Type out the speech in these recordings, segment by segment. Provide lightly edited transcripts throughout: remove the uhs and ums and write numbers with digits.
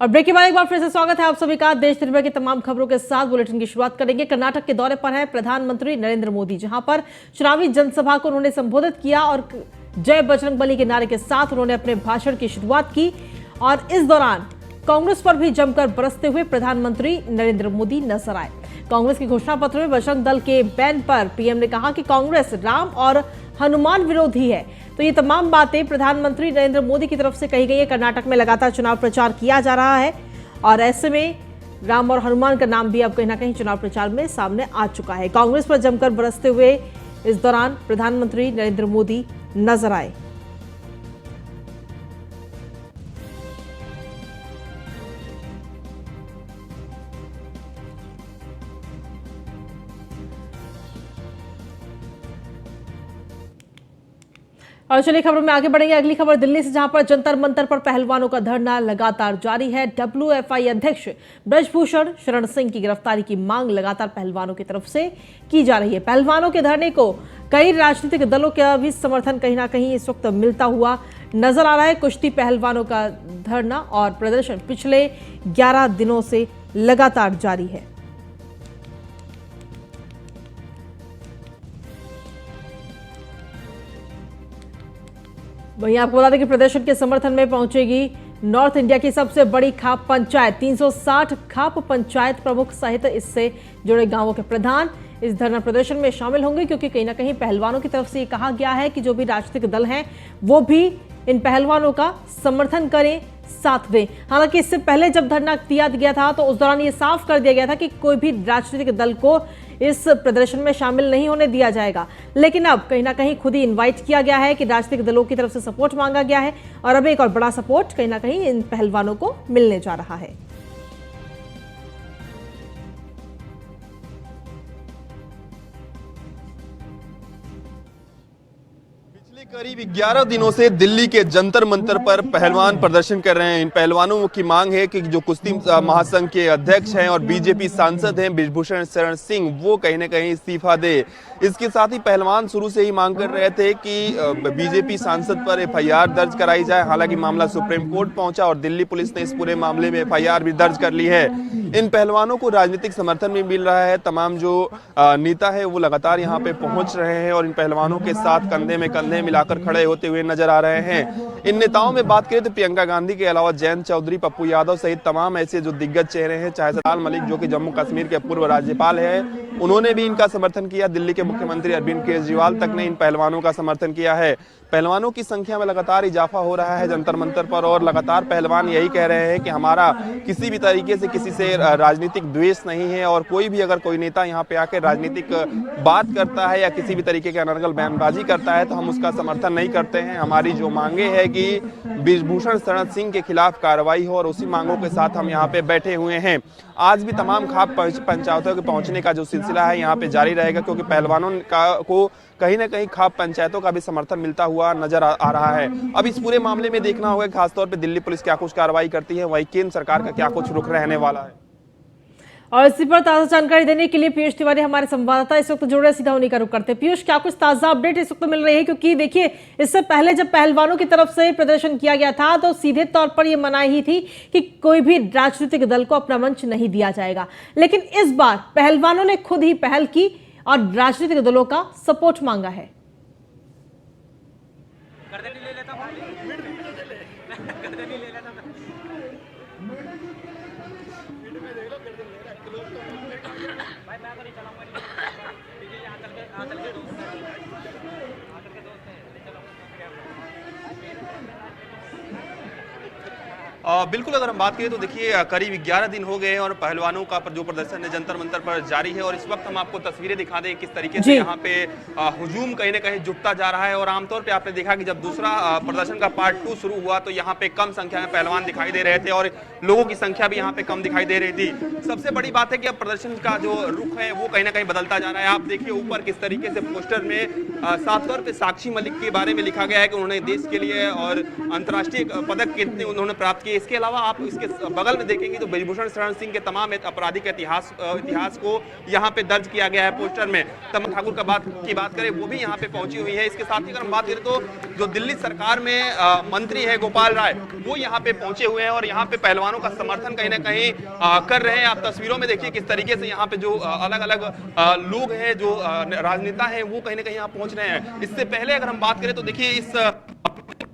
और ब्रेक के बाद एक बार फिर से स्वागत है आप सभी का। देश दुनिया की तमाम खबरों के साथ बुलेटिन की शुरुआत करेंगे। कर्नाटक के दौरे पर है प्रधानमंत्री नरेंद्र मोदी, जहां पर चुनावी जनसभा को उन्होंने संबोधित किया और जय बजरंगबली के नारे के साथ उन्होंने अपने भाषण की शुरुआत की। और इस दौरान कांग्रेस पर भी जमकर बरसते हुए प्रधानमंत्री नरेंद्र मोदी नजर आए। कांग्रेस के घोषणा पत्र में बजरंग दल के बैन पर पीएम ने कहा कि कांग्रेस राम और हनुमान विरोधी है। तो ये तमाम बातें प्रधानमंत्री नरेंद्र मोदी की तरफ से कही गई है। कर्नाटक में लगातार चुनाव प्रचार किया जा रहा है और ऐसे में राम और हनुमान का नाम भी अब कहीं ना कहीं चुनाव प्रचार में सामने आ चुका है। कांग्रेस पर जमकर बरसते हुए इस दौरान प्रधानमंत्री नरेंद्र मोदी नजर आए। और चलिए खबरों में आगे बढ़ेंगे। अगली खबर दिल्ली से, जहां पर जंतर मंतर पर पहलवानों का धरना लगातार जारी है। डब्ल्यूएफआई अध्यक्ष ब्रजभूषण शरण सिंह की गिरफ्तारी की मांग लगातार पहलवानों की तरफ से की जा रही है। पहलवानों के धरने को कई राजनीतिक दलों का भी समर्थन कहीं ना कहीं इस वक्त मिलता हुआ नजर आ रहा है। कुश्ती पहलवानों का धरना और प्रदर्शन पिछले 11 दिनों से लगातार जारी है। वहीं आपको बता दें कि प्रदर्शन के समर्थन में पहुंचेगी नॉर्थ इंडिया की सबसे बड़ी खाप पंचायत। 360 खाप पंचायत प्रमुख सहित इससे जुड़े गांवों के प्रधान इस धरना प्रदर्शन में शामिल होंगे, क्योंकि कहीं ना कहीं पहलवानों की तरफ से ये कहा गया है कि जो भी राजनीतिक दल हैं वो भी इन पहलवानों का समर्थन करें, साथ दें। हालांकि इससे पहले जब धरना दिया गया था तो उस दौरान ये साफ कर दिया गया था कि कोई भी राजनीतिक दल को इस प्रदर्शन में शामिल नहीं होने दिया जाएगा। लेकिन अब कहीं ना कहीं खुद ही इनवाइट किया गया है कि राजनीतिक दलों की तरफ से सपोर्ट मांगा गया है और अब एक और बड़ा सपोर्ट कहीं ना कहीं इन पहलवानों को मिलने जा रहा है। करीब 11 दिनों से दिल्ली के जंतर मंतर पर पहलवान प्रदर्शन कर रहे हैं। इन पहलवानों की मांग है कि जो कुश्ती महासंघ के अध्यक्ष हैं और बीजेपी सांसद हैं ब्रजभूषण शरण सिंह, वो कहीं ना कहीं इस्तीफा दे। इसके साथ ही पहलवान शुरू से ही मांग कर रहे थे कि बीजेपी सांसद पर एफआईआर दर्ज कराई जाए। हालांकि मामला सुप्रीम कोर्ट पहुंचा और दिल्ली पुलिस ने इस पूरे मामले में एफआईआर भी दर्ज कर ली है। इन पहलवानों को राजनीतिक समर्थन भी मिल रहा है। तमाम जो नेता है वो लगातार यहाँ पे पहुंच रहे हैं और इन पहलवानों के साथ कंधे में कंधे मिलाकर खड़े होते हुए नजर आ रहे हैं। इन नेताओं में बात करें तो प्रियंका गांधी के अलावा जयंत चौधरी, पप्पू यादव सहित तमाम ऐसे जो दिग्गज चेहरे हैं, चाहे सलाल मलिक जो कि जम्मू कश्मीर के पूर्व राज्यपाल है, उन्होंने भी इनका समर्थन किया। दिल्ली के मुख्यमंत्री अरविंद केजरीवाल तक ने इन पहलवानों का समर्थन किया है। पहलवानों की संख्या में लगातार इजाफा हो रहा है जंतर मंतर पर और लगातार पहलवान यही कह रहे हैं कि हमारा किसी भी तरीके से किसी से राजनीतिक द्वेष नहीं है और कोई भी अगर कोई नेता यहाँ पे आकर राजनीतिक बात करता है या किसी भी तरीके के अनर्गल बयानबाजी करता है तो हम उसका समर्थन नहीं करते हैं। हमारी जो मांगे है कि ब्रजभूषण शरण सिंह के खिलाफ कार्रवाई हो और उसी मांगों के साथ हम यहाँ पे बैठे हुए हैं। आज भी तमाम खाप पंचायतों के पहुंचने का जो सिलसिला है यहाँ पे जारी रहेगा, क्योंकि पहलवानों को कहीं ना कहीं खाप पंचायतों का भी समर्थन मिलता हुआ नजर आ रहा है। अब इस पूरे मामले में देखना होगा खासतौर पे दिल्ली पुलिस क्या कुछ कार्रवाई करती है, वहीं केंद्र सरकार का क्या कुछ रुख रहने वाला है। और इसी पर ताजा जानकारी देने के लिए पीयूष तिवारी हमारे संवाददाता इस वक्त जुड़ रहे, सीधा उन्हीं का रुख करते हैं। पीयूष, क्या कुछ ताजा अपडेट इस वक्त मिल रही है? क्योंकि देखिए, इससे पहले जब पहलवानों की तरफ से प्रदर्शन किया गया था तो सीधे तौर पर यह मनाही ही थी कि कोई भी राजनीतिक दल को अपना मंच नहीं दिया जाएगा। लेकिन इस बार पहलवानों ने खुद ही पहल की और राजनीतिक दलों का सपोर्ट मांगा है। बिल्कुल, अगर हम बात करें तो देखिए करीब 11 दिन हो गए हैं और पहलवानों का जो प्रदर्शन है जंतर मंतर पर जारी है। और इस वक्त हम आपको तस्वीरें दिखा दें किस तरीके से यहाँ पे हुजूम कहीं ना कहीं जुटता जा रहा है। और आमतौर पे आपने देखा कि जब दूसरा प्रदर्शन का पार्ट 2 शुरू हुआ तो यहाँ पे कम संख्या में पहलवान दिखाई दे रहे थे और लोगों की संख्या भी यहाँ पे कम दिखाई दे रही थी। सबसे बड़ी बात है कि अब प्रदर्शन का जो रुख है वो कहीं ना कहीं बदलता जा रहा है। आप देखिए ऊपर किस तरीके से पोस्टर में साफ तौर पर साक्षी मलिक के बारे में लिखा गया है कि उन्होंने देश के लिए और अंतर्राष्ट्रीय पदक कितने उन्होंने प्राप्त किए इसके अलावा आप इसके बगल में देखेंगे तो ब्रिजभूषण शरण सिंह के तमाम आपराधिक इतिहास को यहाँ पे दर्ज किया गया है पोस्टर में। तमन ठाकुर की बात करें वो भी यहाँ पे पहुंची हुई है। इसके साथ ही अगर हम बात करें तो जो दिल्ली सरकार में मंत्री है गोपाल राय, वो यहाँ पे पहुंचे हुए हैं और यहाँ पे पहलवानों का समर्थन कहीं ना कहीं कर रहे हैं। आप तस्वीरों में देखिए किस तरीके से यहाँ पे जो अलग अलग लोग हैं, जो राजनेता हैं, वो कहीं ना कहीं यहाँ पहुंच रहे हैं। इससे पहले अगर हम बात करें तो देखिए इस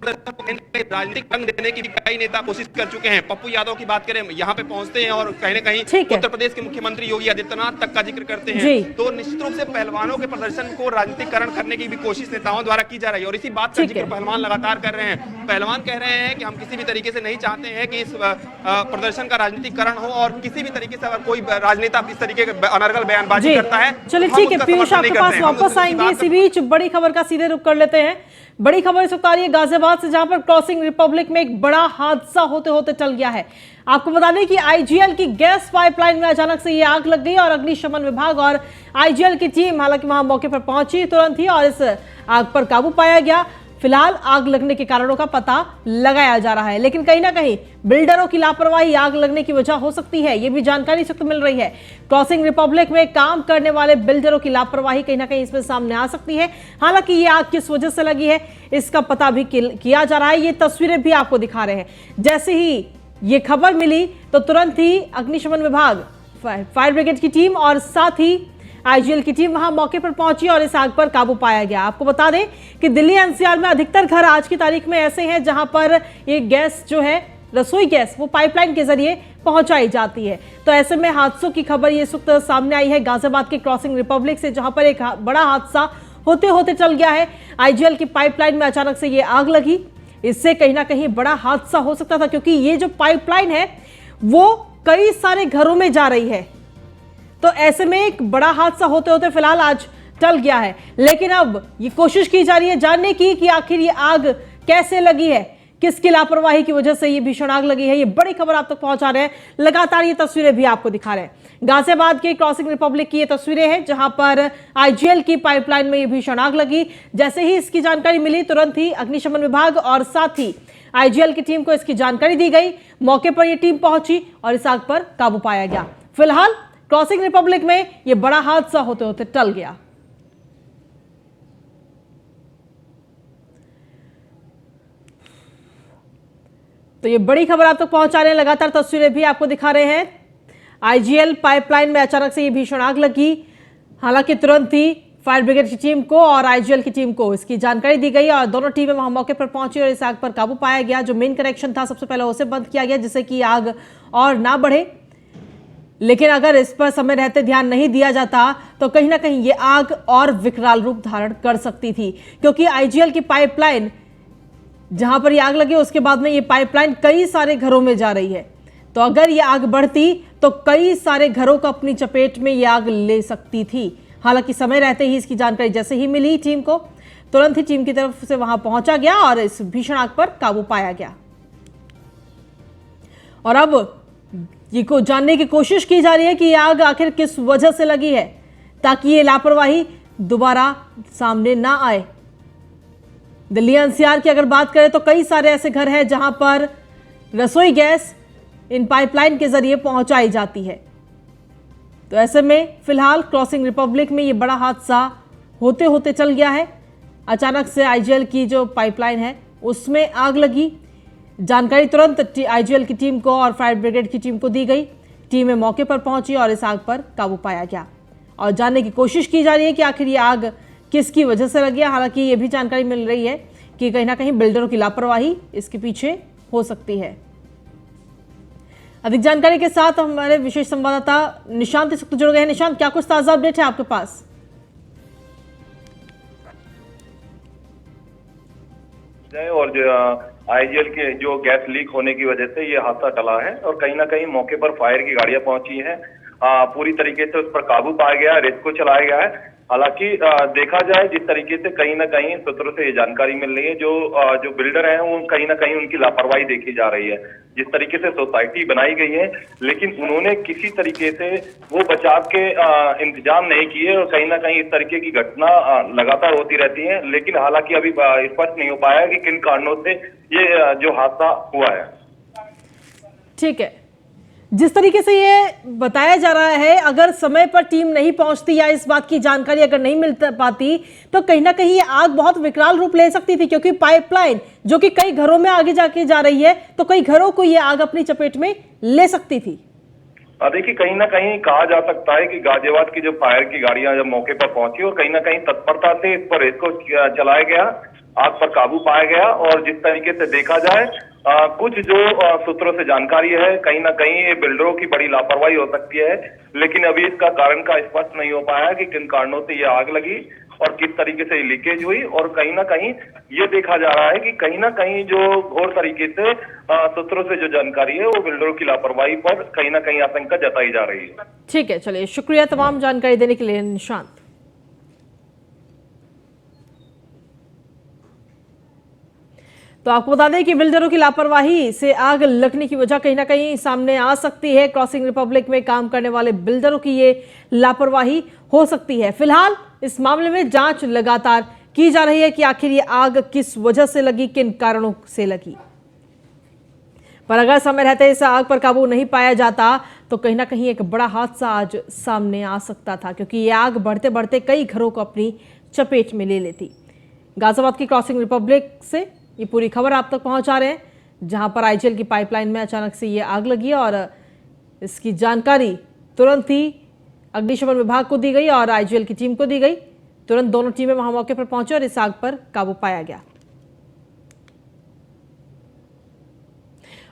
राजनीतिक रंग देने की कई नेता कोशिश कर चुके हैं। पप्पू यादव की बात करें, यहाँ पे पहुंचते हैं और कहीं ना कहीं उत्तर प्रदेश के मुख्यमंत्री योगी आदित्यनाथ तक का जिक्र करते हैं। तो निश्चित रूप से पहलवानों के प्रदर्शन को राजनीतिकरण करने की भी कोशिश नेताओं द्वारा की जा रही है और इसी बात का जिक्र पहलवान लगातार कर रहे हैं। पहलवान कह रहे हैं कि हम किसी भी तरीके से नहीं चाहते हैं कि इस प्रदर्शन का राजनीतिकरण हो और किसी भी तरीके से अगर कोई राजनेता इस तरीके के अनर्गल बयानबाजी करता है। चलिए ठीक है पीयूष, आपके पास वापस आएंगे। इसी बीच बड़ी खबर का सीधे रुख कर लेते हैं। बड़ी खबर इस वक्त आ रही है गाजियाबाद से, जहां पर क्रॉसिंग रिपब्लिक में एक बड़ा हादसा होते होते टल गया है। आपको बता दें कि आईजीएल की गैस पाइपलाइन में अचानक से ये आग लग गई और अग्निशमन विभाग और आईजीएल की टीम हालांकि वहां मौके पर पहुंची तुरंत ही और इस आग पर काबू पाया गया। फिलहाल आग लगने के कारणों का पता लगाया जा रहा है, लेकिन कहीं ना कहीं बिल्डरों की लापरवाही आग लगने की वजह हो सकती है, ये भी जानकारी इस वक्त मिल रही है। क्रॉसिंग रिपब्लिक में काम करने वाले बिल्डरों की लापरवाही कहीं ना कहीं इसमें सामने आ सकती है। हालांकि ये आग किस वजह से लगी है इसका पता भी किया जा रहा है। ये तस्वीरें भी आपको दिखा रहे हैं। जैसे ही ये खबर मिली तो तुरंत ही अग्निशमन विभाग, फायर ब्रिगेड की टीम और साथ ही आईजीएल की टीम वहां मौके पर पहुंची और इस आग पर काबू पाया गया। आपको बता दें कि दिल्ली एनसीआर में अधिकतर घर आज की तारीख में ऐसे हैं जहां पर ये गैस जो है, रसोई गैस, वो पाइपलाइन के जरिए पहुंचाई जाती है। तो ऐसे में हादसों की खबर ये इस वक्त सामने आई है गाजियाबाद के क्रॉसिंग रिपब्लिक से, जहां पर एक बड़ा हादसा होते होते चल गया है। आईजीएल की पाइपलाइन में अचानक से ये आग लगी। इससे कहीं ना कहीं बड़ा हादसा हो सकता था, क्योंकि ये जो पाइपलाइन है वो कई सारे घरों में जा रही है। तो ऐसे में एक बड़ा हादसा होते होते फिलहाल आज टल गया है, लेकिन अब ये कोशिश की जा रही है जानने की कि आखिर ये आग कैसे लगी है, किसकी लापरवाही की वजह से ये भीषण आग लगी है। ये बड़ी खबर आप तक पहुंचा रहे हैं, लगातार ये तस्वीरें भी आपको दिखा रहे हैं। गाजियाबाद के क्रॉसिंग रिपब्लिक की ये तस्वीरें हैं जहां पर आईजीएल की पाइपलाइन में ये भीषण आग लगी। जैसे ही इसकी जानकारी मिली तुरंत ही अग्निशमन विभाग और साथ ही आईजीएल की टीम को इसकी जानकारी दी गई। मौके पर यह टीम पहुंची और इस आग पर काबू पाया गया। फिलहाल क्रॉसिंग रिपब्लिक में यह बड़ा हादसा होते होते टल गया। तो ये बड़ी खबर आप तक पहुंचा रहे हैं, लगातार तस्वीरें भी आपको दिखा रहे हैं। आईजीएल पाइपलाइन में अचानक से ये भीषण आग लगी। हालांकि तुरंत ही फायर ब्रिगेड की टीम को और आईजीएल की टीम को इसकी जानकारी दी गई और दोनों टीमें वहां मौके पर पहुंची और इस आग पर काबू पाया गया। जो मेन कनेक्शन था सबसे पहले उसे बंद किया गया जिससे कि आग और ना बढ़े, लेकिन अगर इस पर समय रहते ध्यान नहीं दिया जाता तो कहीं ना कहीं ये आग और विकराल रूप धारण कर सकती थी, क्योंकि आईजीएल की पाइपलाइन जहां पर ये आग लगी उसके बाद में ये पाइपलाइन कई सारे घरों में जा रही है। तो अगर ये आग बढ़ती तो कई सारे घरों को अपनी चपेट में ये आग ले सकती थी। हालांकि समय रहते ही इसकी जानकारी जैसे ही मिली टीम को, तुरंत ही टीम की तरफ से वहां पहुंचा गया और इस भीषण आग पर काबू पाया गया। और अब ये को जानने की कोशिश की जा रही है कि ये आग आखिर किस वजह से लगी है, ताकि ये लापरवाही दोबारा सामने ना आए। दिल्ली एनसीआर की अगर बात करें तो कई सारे ऐसे घर हैं जहां पर रसोई गैस इन पाइपलाइन के जरिए पहुंचाई जाती है। तो ऐसे में फिलहाल क्रॉसिंग रिपब्लिक में ये बड़ा हादसा होते होते चल गया है। अचानक से आईजीएल की जो पाइपलाइन है उसमें आग लगी। जानकारी तुरंत आईजीएल की टीम को और फायर ब्रिगेड की टीम को दी गई। टीमें मौके पर पहुंची और इस आग पर काबू पाया गया और जानने की कोशिश की जा रही है कि आखिर ये आग किसकी वजह से लगी है। हालांकि ये भी जानकारी मिल रही है कि कहीं ना कहीं बिल्डरों की लापरवाही इसके पीछे हो सकती है। अधिक जानकारी के साथ हमारे विशेष संवाददाता निशांत इस वक्त जुड़ गए हैं। निशांत, क्या कुछ ताजा अपडेट है आपके पास? और जो आईजीएल के जो गैस लीक होने की वजह से ये हादसा टला है और कहीं ना कहीं मौके पर फायर की गाड़ियां पहुंची हैं। पूरी तरीके से उस पर काबू पाया गया, रेस्क्यू चलाया गया है। हालांकि देखा जाए जिस तरीके से कहीं ना कहीं सूत्रों से ये जानकारी मिल रही है, जो बिल्डर हैं वो कहीं ना कहीं उनकी लापरवाही देखी जा रही है। जिस तरीके से सोसाइटी बनाई गई है लेकिन उन्होंने किसी तरीके से वो बचाव के इंतजाम नहीं किए और कहीं ना कहीं इस तरीके की घटना लगातार होती रहती है। लेकिन हालांकि अभी स्पष्ट नहीं हो पाया कि किन कारणों से ये जो हादसा हुआ है। ठीक है, जिस तरीके से ये बताया जा रहा है, अगर समय पर टीम नहीं पहुंचती या इस बात की जानकारी अगर नहीं मिल पाती तो कहीं ना कहीं ये आग बहुत विकराल रूप ले सकती थी, क्योंकि पाइपलाइन जो कि कई घरों में आगे जाके जा रही है, तो कई घरों को ये आग अपनी चपेट में ले सकती थी। देखिए, कहीं ना कहीं कहा जा सकता है कि गाजियाबाद की जो फायर की गाड़ियां जब मौके पर पहुंची और कहीं ना कहीं तत्परता से इस पर इसको चलाया गया, आग पर काबू पाया गया। और जिस तरीके से देखा जाए, कुछ जो सूत्रों से जानकारी है, कहीं ना कहीं ये बिल्डरों की बड़ी लापरवाही हो सकती है, लेकिन अभी इसका कारण का स्पष्ट नहीं हो पाया कि किन कारणों से ये आग लगी और किस तरीके से लीकेज हुई। और कहीं ना कहीं ये देखा जा रहा है कि कहीं ना कहीं जो घोर तरीके से सूत्रों से जो जानकारी है, वो बिल्डरों की लापरवाही पर कहीं ना कहीं आशंका जताई जा रही है। ठीक है, चलिए, शुक्रिया तमाम जानकारी देने के लिए निशांत। तो आपको बता दें कि बिल्डरों की लापरवाही से आग लगने की वजह कहीं ना कहीं सामने आ सकती है। क्रॉसिंग रिपब्लिक में काम करने वाले बिल्डरों की ये लापरवाही हो सकती है। फिलहाल इस मामले में जांच लगातार की जा रही है कि आखिर ये आग किस वजह से लगी, किन कारणों से लगी। पर अगर समय रहते इस आग पर काबू नहीं पाया जाता तो कहीं ना कहीं एक बड़ा हादसा आज सामने आ सकता था, क्योंकि ये आग बढ़ते बढ़ते कई घरों को अपनी चपेट में ले लेती। गाजियाबाद की क्रॉसिंग रिपब्लिक से ये पूरी खबर आप तक पहुंचा रहे हैं, जहां पर आईजीएल की पाइपलाइन में अचानक से ये आग लगी और इसकी जानकारी तुरंत ही अग्निशमन विभाग को दी गई और आईजीएल की टीम को दी गई। तुरंत दोनों टीमें वहां मौके पर पहुंची और इस आग पर काबू पाया गया।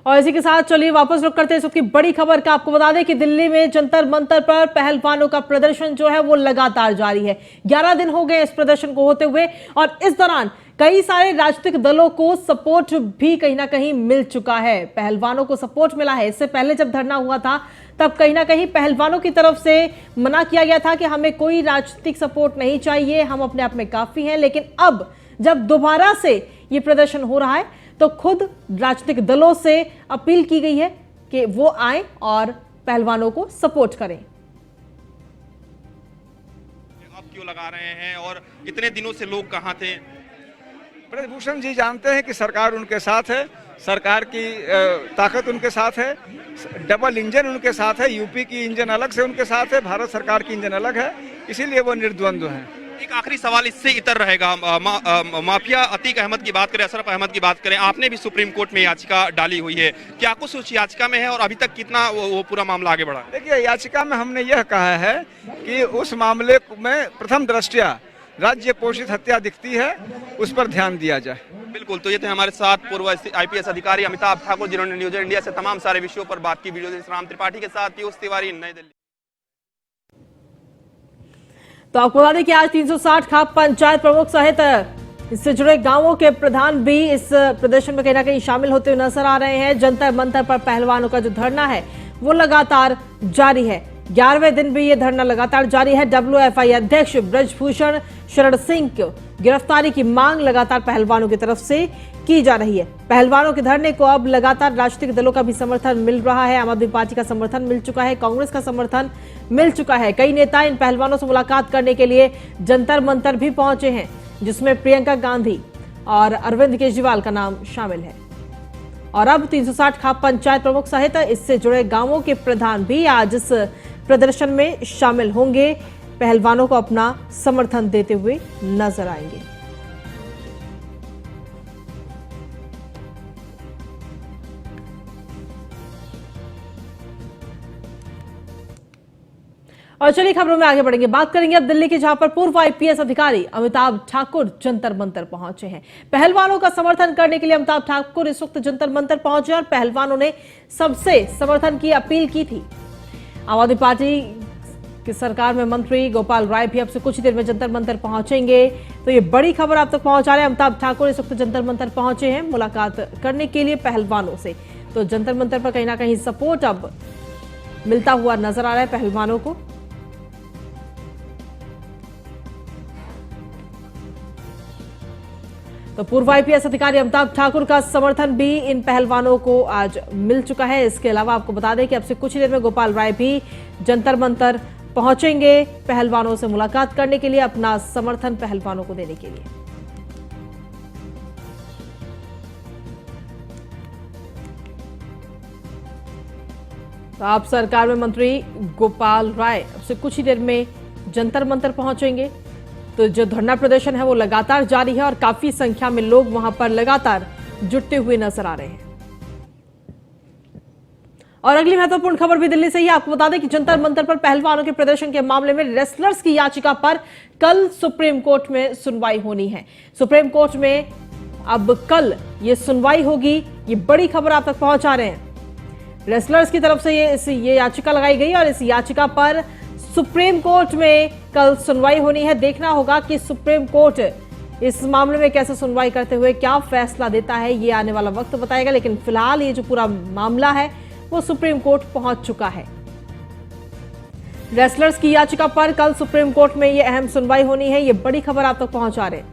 और इसी के साथ चलिए वापस रुक करते हैं इसकी बड़ी खबर का। आपको बता दें कि दिल्ली में जंतर मंतर पर पहलवानों का प्रदर्शन जो है वो लगातार जारी है। 11 दिन हो गए इस प्रदर्शन को होते हुए और इस दौरान कई सारे राजनीतिक दलों को सपोर्ट भी कहीं ना कहीं मिल चुका है। पहलवानों को सपोर्ट मिला है। इससे पहले जब धरना हुआ था तब कहीं ना कहीं पहलवानों की तरफ से मना किया गया था कि हमें कोई राजनीतिक सपोर्ट नहीं चाहिए, हम अपने आप में काफी हैं। लेकिन अब जब दोबारा से ये प्रदर्शन हो रहा है तो खुद राजनीतिक दलों से अपील की गई है कि वो आए और पहलवानों को सपोर्ट करें। अब क्यों लगा रहे हैं और इतने दिनों से लोग कहां थे? ब्रजभूषण जी जानते हैं कि सरकार उनके साथ है, सरकार की ताकत उनके साथ है, डबल इंजन उनके साथ है, यूपी की इंजन अलग से उनके साथ है, भारत सरकार की इंजन अलग है, इसीलिए वो निर्द्वंद्व हैं। एक आखिरी सवाल इससे इतर रहेगा, माफिया अतीक अहमद की बात करें, अशरफ अहमद की बात करें, आपने भी सुप्रीम कोर्ट में याचिका डाली हुई है, क्या कुछ उस याचिका में है और अभी तक कितना वो पूरा मामला आगे बढ़ा? देखिए, याचिका में हमने यह कहा है कि उस मामले में प्रथम दृष्टया राज्य पोषित हत्या दिखती है, उस पर ध्यान दिया जाए। बिल्कुल। तो ये थे हमारे साथ पूर्व आईपीएस अधिकारी अमिताभ ठाकुर, जिन्होंने न्यूज इंडिया से तमाम सारे विषयों पर बात की। वीडियो राम त्रिपाठी के साथ पीयूष तिवारी, नई दिल्ली। तो आपको बता दें कि आज 360 खाप पंचायत प्रमुख सहित इससे जुड़े गांवों के प्रधान भी इस प्रदर्शन में कहीं ना कहीं शामिल होते हुए नजर आ रहे हैं। जंतर मंतर पर पहलवानों का जो धरना है वो लगातार जारी है। 11वें दिन भी ये धरना लगातार जारी है। डब्ल्यूएफआई अध्यक्ष ब्रजभूषण शरण सिंह को गिरफ्तारी की मांग लगातार पहलवानों की तरफ से की जा रही है। पहलवानों के धरने को अब लगातार राजनीतिक दलों का भी समर्थन मिल रहा है। आम आदमी पार्टी का समर्थन मिल चुका है, कांग्रेस का समर्थन मिल चुका है। कई नेता इन पहलवानों से मुलाकात करने के लिए जंतर मंतर भी पहुंचे हैं, जिसमें प्रियंका गांधी और अरविंद केजरीवाल का नाम शामिल है। और अब 360 खाप पंचायत प्रमुख सहित इससे जुड़े गांवों के प्रधान भी आज इस प्रदर्शन में शामिल होंगे, पहलवानों को अपना समर्थन देते हुए नजर आएंगे। और चलिए खबरों में आगे बढ़ेंगे, बात करेंगे अब दिल्ली की, जहां पर पूर्व आईपीएस अधिकारी अमिताभ ठाकुर जंतर मंतर पहुंचे हैं। पहलवानों का समर्थन करने के लिए अमिताभ ठाकुर इस वक्त जंतर मंतर पहुंचे और पहलवानों ने सबसे समर्थन की अपील की थी। आम आदमी पार्टी की सरकार में मंत्री गोपाल राय भी अब से कुछ ही देर में जंतर मंतर पहुंचेंगे। तो ये बड़ी खबर आप तक पहुंचा रहे हैं। अमिताभ ठाकुर इस वक्त जंतर मंतर पहुंचे हैं मुलाकात करने के लिए पहलवानों से। तो जंतर मंतर पर कहीं ना कहीं सपोर्ट अब मिलता हुआ नजर आ रहा है पहलवानों को। तो पूर्व आईपीएस अधिकारी अमिताभ ठाकुर का समर्थन भी इन पहलवानों को आज मिल चुका है। इसके अलावा आपको बता दें कि अब से कुछ ही देर में गोपाल राय भी जंतर मंतर पहुंचेंगे पहलवानों से मुलाकात करने के लिए, अपना समर्थन पहलवानों को देने के लिए। तो आप सरकार में मंत्री गोपाल राय अब से कुछ ही देर में जंतर मंतर पहुंचेंगे। तो जो धरना प्रदर्शन है वो लगातार जारी है और काफी संख्या में लोग वहां पर लगातार जुटते हुए नजर आ रहे हैं। और अगली महत्वपूर्ण खबर भी दिल्ली से ही। आपको बता दें कि जंतर मंतर पर पहलवानों के प्रदर्शन के मामले में रेसलर्स की याचिका पर कल सुप्रीम कोर्ट में सुनवाई होनी है। सुप्रीम कोर्ट में अब कल ये सुनवाई होगी। ये बड़ी खबर आप तक पहुंचा रहे हैं। रेसलर्स की तरफ से ये याचिका लगाई गई और इस याचिका पर सुप्रीम कोर्ट में कल सुनवाई होनी है। देखना होगा कि सुप्रीम कोर्ट इस मामले में कैसे सुनवाई करते हुए क्या फैसला देता है, ये आने वाला वक्त बताएगा। लेकिन फिलहाल ये जो पूरा मामला है वो सुप्रीम कोर्ट पहुंच चुका है। रेसलर्स की याचिका पर कल सुप्रीम कोर्ट में ये अहम सुनवाई होनी है। ये बड़ी खबर आप तक पहुंचा रहे हैं।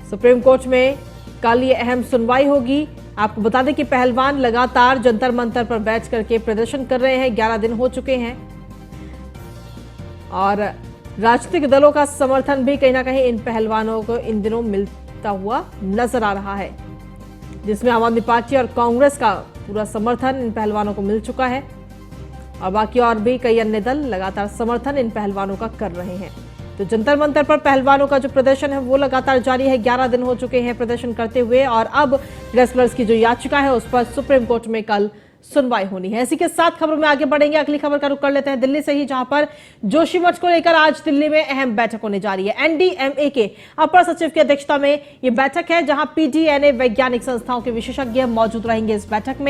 सुप्रीम कोर्ट में कल ये अहम सुनवाई होगी। आपको बता दें कि पहलवान लगातार जंतर मंतर पर बैठ करके प्रदर्शन कर रहे हैं। 11 दिन हो चुके हैं और राजनीतिक दलों का समर्थन भी कहीं ना कहीं इन पहलवानों को इन दिनों मिलता हुआ नजर आ रहा है, जिसमें आम आदमी पार्टी और कांग्रेस का पूरा समर्थन इन पहलवानों को मिल चुका है और बाकी और भी कई अन्य दल लगातार समर्थन इन पहलवानों का कर रहे हैं। तो जंतर मंतर पर पहलवानों का जो प्रदर्शन है वो लगातार जारी है। 11 दिन हो चुके हैं प्रदर्शन करते हुए और अब रेसलर्स की जो याचिका है उस पर सुप्रीम कोर्ट में कल सुनवाई होनी है। इसी के साथ खबरों में आगे बढ़ेंगे। अगली खबर का रुख कर लेते हैं दिल्ली से ही, जहां पर जोशीमठ को लेकर आज दिल्ली में अहम बैठक होने जा रही है। एनडीएमए के अपर सचिव की अध्यक्षता में यह बैठक है, जहां पीडीएनए वैज्ञानिक संस्थाओं के विशेषज्ञ मौजूद रहेंगे। इस बैठक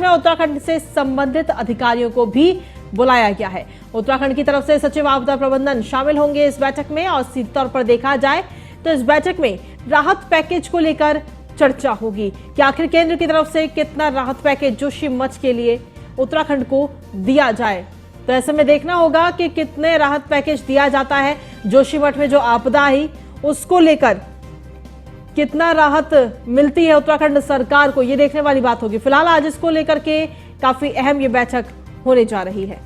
में उत्तराखंड से संबंधित अधिकारियों को भी बुलाया गया है। उत्तराखंड की तरफ से सचिव आपदा प्रबंधन शामिल होंगे इस बैठक में। और सीधे तौर पर देखा जाए तो इस बैठक में राहत पैकेज को लेकर चर्चा होगी कि आखिर केंद्र की तरफ से कितना राहत पैकेज जोशीमठ के लिए उत्तराखंड को दिया जाए। तो ऐसे में देखना होगा कि कितने राहत पैकेज दिया जाता है। जोशीमठ में जो आपदा आई उसको लेकर कितना राहत मिलती है उत्तराखंड सरकार को, ये देखने वाली बात होगी। फिलहाल आज इसको लेकर के काफी अहम ये बैठक होने जा रही है।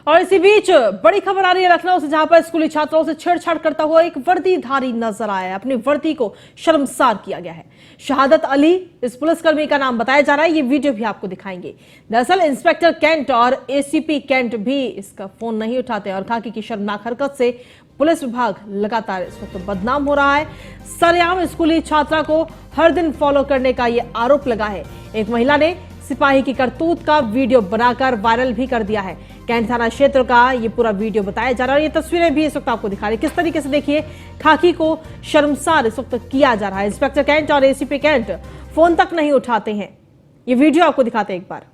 और इसी बीच बड़ी खबर आ रही है लखनऊ से, जहां पर स्कूली छात्राओं से छेड़छाड़ करता हुआ एक वर्दीधारी नजर आया है। अपनी वर्दी को शर्मसार किया गया है। शहादत अली इस पुलिसकर्मी का नाम बताया जा रहा है। ये वीडियो भी आपको दिखाएंगे। दरअसल इंस्पेक्टर कैंट और एसीपी कैंट भी इसका फोन नहीं उठाते और खाकी की शर्मनाक हरकत से पुलिस विभाग लगातार इस वक्त बदनाम हो रहा है। सरेआम स्कूली छात्रा को हर दिन फॉलो करने का ये आरोप लगा है। एक महिला ने सिपाही की करतूत का वीडियो बनाकर वायरल भी कर दिया है। कैंट थाना क्षेत्र का ये पूरा वीडियो बताया जा रहा है और ये तस्वीरें भी इस वक्त आपको दिखा रही है। किस तरीके से देखिए खाकी को शर्मसार इस वक्त किया जा रहा है। इंस्पेक्टर कैंट और एसीपी कैंट फोन तक नहीं उठाते हैं। ये वीडियो आपको दिखाते हैं एक बार।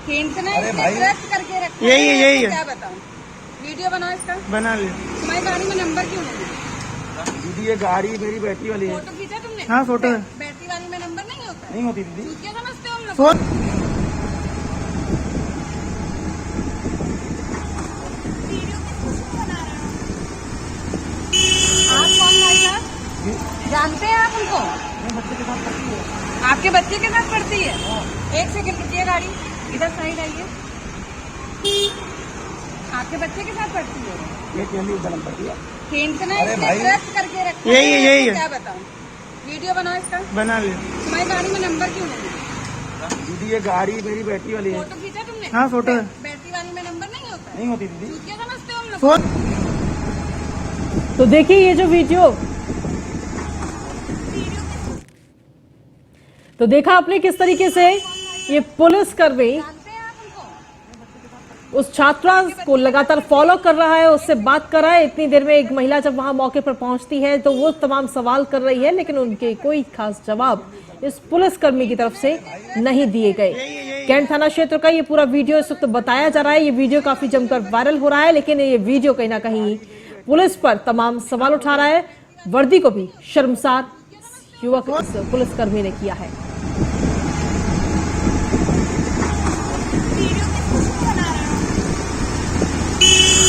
अरे भाई करके रखा यही है क्या बताऊं। वीडियो बनाओ इसका, बना लिया। तुम्हारी गाड़ी में नंबर क्यों नहीं है? दीदी ये गाड़ी मेरी बैटरी वाली है। फोटो खींचा तुमने? हाँ फोटो है। बैटरी वाली में नंबर नहीं होता? नहीं होती दीदी। क्या समझते हो हम लोग? फोन आप कौन भाई साहब? जानते हैं आप उनको? आपके बच्चे के साथ पढ़ती है? एक सेकंड रुकिए, गाड़ी इधर साइड आइए। आपके बच्चे के साथ पढ़ती है? ये केंद्रीय जन्म पड़ती है। अरे भाई करके रखा यही है क्या बताऊं। वीडियो बनाओ इसका, बना लिया। तुम्हारी गाड़ी में नंबर क्यों नहीं है? दीदी ये गाड़ी मेरी बैटरी वाली है। फोटो खींचा तुमने? हाँ फोटो है। बैटरी वाली में नंबर नहीं होता? नहीं होती दीदी। क्या समझते हो हम लोग? फोन तो देखिए ये जो वीडियो, तो देखा आपने किस तरीके से ये पुलिसकर्मी जानते हैं आप उनको? उस छात्रा को लगातार फॉलो कर रहा है, उससे बात कर रहा है। इतनी देर में एक महिला जब वहां मौके पर पहुंचती है तो वो तमाम सवाल कर रही है, लेकिन उनके कोई खास जवाब इस पुलिसकर्मी की तरफ से नहीं दिए गए। कैंट थाना क्षेत्र का ये पूरा वीडियो इस वक्त बताया जा रहा है। ये वीडियो काफी जमकर वायरल हो रहा है, लेकिन ये वीडियो कहीं ना कहीं पुलिस पर तमाम सवाल उठा रहा है। वर्दी को भी शर्मसार युवक इस पुलिसकर्मी ने किया है।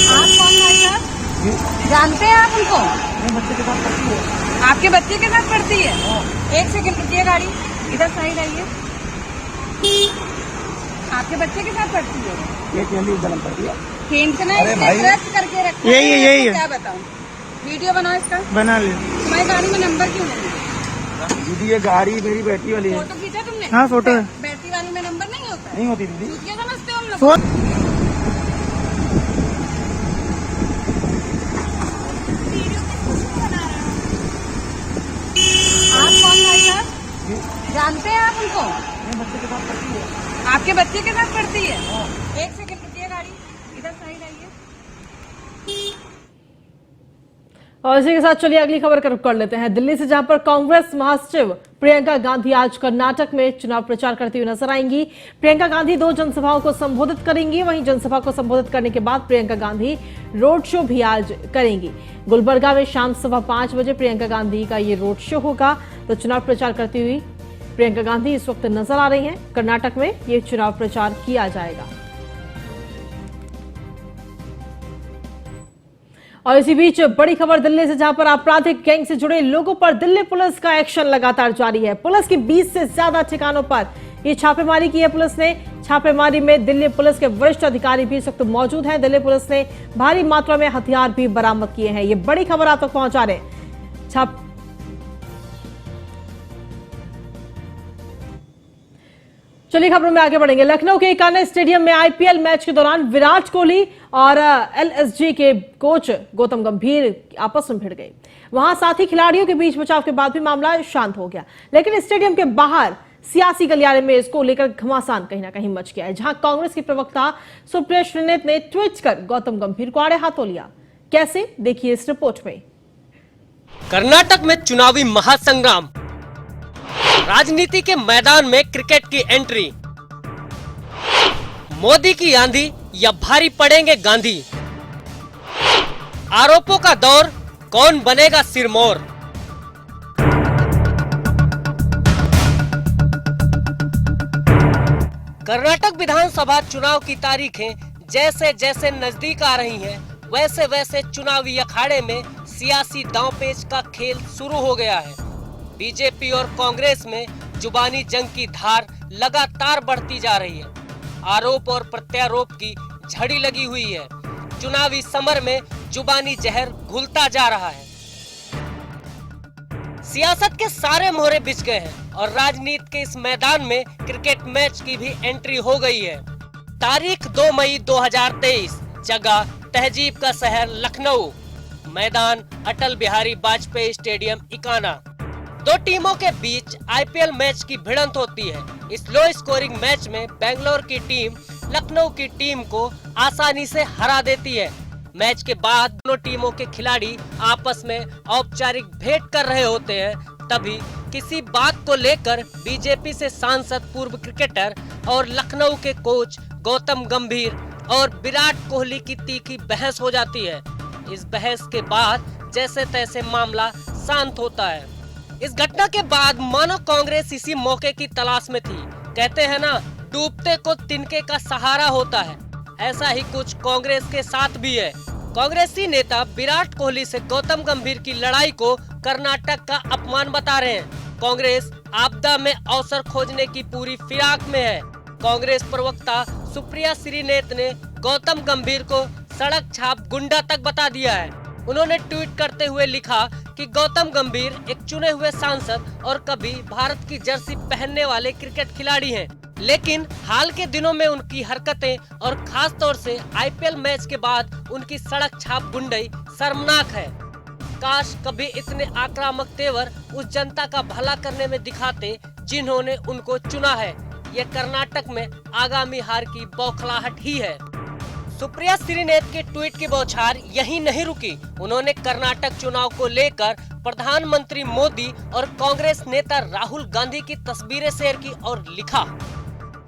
आप कौन भाई साहब? जानते हैं आप उनको? बच्चे के साथ पढ़ती है। आपके बच्चे के साथ पढ़ती है? एक सेकंड रुकिए, गाड़ी इधर साइड आइए। आपके बच्चे के साथ पढ़ती है? ये केंद्रीय जन्म पड़ती है। खींचना अरे इसने भाई, प्रेस करके रखा यही है, है, यही है। क्या बताऊं। वीडियो बनाओ इसका। बना ले तुम्हारी गाड़ी में नंबर क्यों नहीं है? दीदी, ये गाड़ी मेरी बेटी वाली है। फोटो खींचा तुमने? हाँ, फोटो है। बैटरी वाली में नंबर नहीं होता है? नहीं होती दीदी। चूतिया समझते हो हम लोग? फोन आप कौन भाई साहब? जानते हैं आप उनको? बच्चे के साथ करती है। आपके बच्चे के साथ पढ़ती है? एक सेकंड रुकिए, गाड़ी इधर साइड आइए। और इसी के साथ चलिए अगली खबर का रुख कर लेते हैं दिल्ली से, जहां पर कांग्रेस महासचिव प्रियंका गांधी आज कर्नाटक में चुनाव प्रचार करती हुई नजर आएंगी। प्रियंका गांधी 2 जनसभाओं को संबोधित करेंगी। वहीं जनसभा को संबोधित करने के बाद प्रियंका गांधी रोड शो भी आज करेंगी। गुलबर्गा में शाम 5:15 बजे प्रियंका गांधी का ये रोड शो होगा। तो चुनाव प्रचार करती हुई प्रियंका गांधी इस वक्त नजर आ रही हैं। कर्नाटक में ये चुनाव प्रचार किया जाएगा। और इसी बीच बड़ी खबर दिल्ली से, जहां पर आपराधिक गैंग से जुड़े लोगों पर दिल्ली पुलिस का एक्शन लगातार जारी है। पुलिस की 20 से ज्यादा ठिकानों पर ये छापेमारी की है। पुलिस ने छापेमारी में दिल्ली पुलिस के वरिष्ठ अधिकारी भी इस वक्त मौजूद हैं। दिल्ली पुलिस ने भारी मात्रा में हथियार भी बरामद किए हैं। ये बड़ी खबर आप तक पहुंचा रहे हैं। चलिए खबरों में आगे बढ़ेंगे। लखनऊ के इकाना स्टेडियम में आईपीएल मैच के दौरान विराट कोहली और एलएसजी के कोच गौतम गंभीर आपस में भिड़ गए। वहां साथी खिलाड़ियों के बीच बचाव के बाद भी मामला शांत हो गया, लेकिन स्टेडियम के बाहर सियासी गलियारे में इसको लेकर घमासान कहीं ना कहीं मच गया है, जहां कांग्रेस की प्रवक्ता सुप्रिया श्रीनेत ने ट्वीट कर गौतम गंभीर को आड़े हाथों लिया। कैसे, देखिए इस रिपोर्ट में। कर्नाटक में चुनावी महासंग्राम, राजनीति के मैदान में क्रिकेट की एंट्री, मोदी की आंधी या भारी पड़ेंगे गांधी, आरोपों का दौर, कौन बनेगा सिरमौर। कर्नाटक विधानसभा चुनाव की तारीखें जैसे जैसे नजदीक आ रही हैं, वैसे वैसे चुनावी अखाड़े में सियासी दांवपेच का खेल शुरू हो गया है। बीजेपी और कांग्रेस में जुबानी जंग की धार लगातार बढ़ती जा रही है। आरोप और प्रत्यारोप की झड़ी लगी हुई है। चुनावी समर में जुबानी जहर घुलता जा रहा है। सियासत के सारे मोहरे बिछ गए हैं और राजनीति के इस मैदान में क्रिकेट मैच की भी एंट्री हो गई है। तारीख 2 मई 2023, जगह तहजीब का शहर लखनऊ, मैदान अटल बिहारी वाजपेयी स्टेडियम इकाना। 2 टीमों के बीच आईपीएल मैच की भिड़ंत होती है। इस लो स्कोरिंग मैच में बेंगलोर की टीम लखनऊ की टीम को आसानी से हरा देती है। मैच के बाद दोनों टीमों के खिलाड़ी आपस में औपचारिक भेंट कर रहे होते हैं, तभी किसी बात को लेकर बीजेपी से सांसद पूर्व क्रिकेटर और लखनऊ के कोच गौतम गंभीर और विराट कोहली की तीखी बहस हो जाती है। इस बहस के बाद जैसे तैसे मामला शांत होता है। इस घटना के बाद मानो कांग्रेस इसी मौके की तलाश में थी। कहते हैं ना, डूबते को तिनके का सहारा होता है। ऐसा ही कुछ कांग्रेस के साथ भी है। कांग्रेसी नेता विराट कोहली से गौतम गंभीर की लड़ाई को कर्नाटक का अपमान बता रहे हैं। कांग्रेस आपदा में अवसर खोजने की पूरी फिराक में है। कांग्रेस प्रवक्ता सुप्रिया श्रीनेत ने गौतम गंभीर को सड़क छाप गुंडा तक बता दिया है। उन्होंने ट्वीट करते हुए लिखा कि गौतम गंभीर एक चुने हुए सांसद और कभी भारत की जर्सी पहनने वाले क्रिकेट खिलाड़ी हैं, लेकिन हाल के दिनों में उनकी हरकतें और खास तौर से आईपीएल मैच के बाद उनकी सड़क छाप गुंडई शर्मनाक है। काश कभी इतने आक्रामक तेवर उस जनता का भला करने में दिखाते जिन्होंने उनको चुना है। ये कर्नाटक में आगामी हार की बौखलाहट ही है। सुप्रिया श्रीनेत के ट्वीट की बौछार यहीं नहीं रुकी। उन्होंने कर्नाटक चुनाव को लेकर प्रधानमंत्री मोदी और कांग्रेस नेता राहुल गांधी की तस्वीरें शेयर की और लिखा,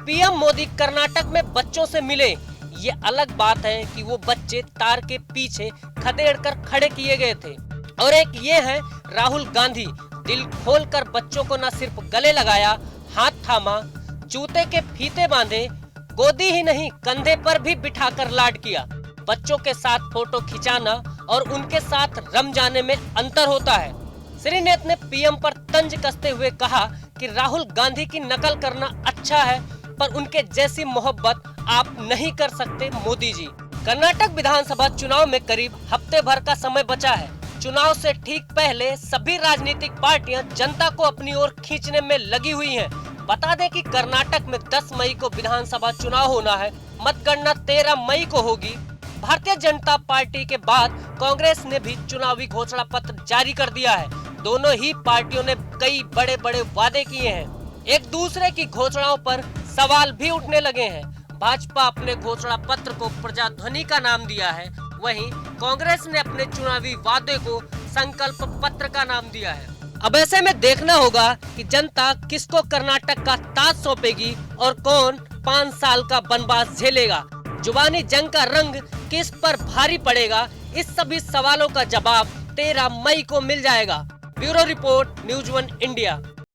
पीएम मोदी कर्नाटक में बच्चों से मिले। ये अलग बात है कि वो बच्चे तार के पीछे खदेड़कर खड़े किए गए थे। और एक ये है राहुल गांधी, दिल खोलकर बच्चों को न सिर्फ गले लगाया, हाथ थामा, जूते के फीते बांधे, गोदी ही नहीं कंधे पर भी बिठाकर लाड किया। बच्चों के साथ फोटो खिंचाना और उनके साथ रम जाने में अंतर होता है। श्रीनेत ने पीएम पर तंज कसते हुए कहा कि राहुल गांधी की नकल करना अच्छा है, पर उनके जैसी मोहब्बत आप नहीं कर सकते मोदी जी। कर्नाटक विधानसभा चुनाव में करीब हफ्ते भर का समय बचा है। चुनाव से ठीक पहले सभी राजनीतिक पार्टियां जनता को अपनी ओर खींचने में लगी हुई हैं। बता दें कि कर्नाटक में 10 मई को विधानसभा चुनाव होना है। मतगणना 13 मई को होगी। भारतीय जनता पार्टी के बाद कांग्रेस ने भी चुनावी घोषणा पत्र जारी कर दिया है। दोनों ही पार्टियों ने कई बड़े बड़े वादे किए हैं। एक दूसरे की घोषणाओं पर सवाल भी उठने लगे हैं। भाजपा अपने घोषणा पत्र को प्रजाध्वनि का नाम दिया है, वहीं कांग्रेस ने अपने चुनावी वादे को संकल्प पत्र का नाम दिया है। अब ऐसे में देखना होगा कि जनता किसको कर्नाटक का ताज सौंपेगी और कौन 5 साल का वनवास झेलेगा। जुबानी जंग का रंग किस पर भारी पड़ेगा, इस सभी सवालों का जवाब 13 मई को मिल जाएगा। Bureau report, news 1 India.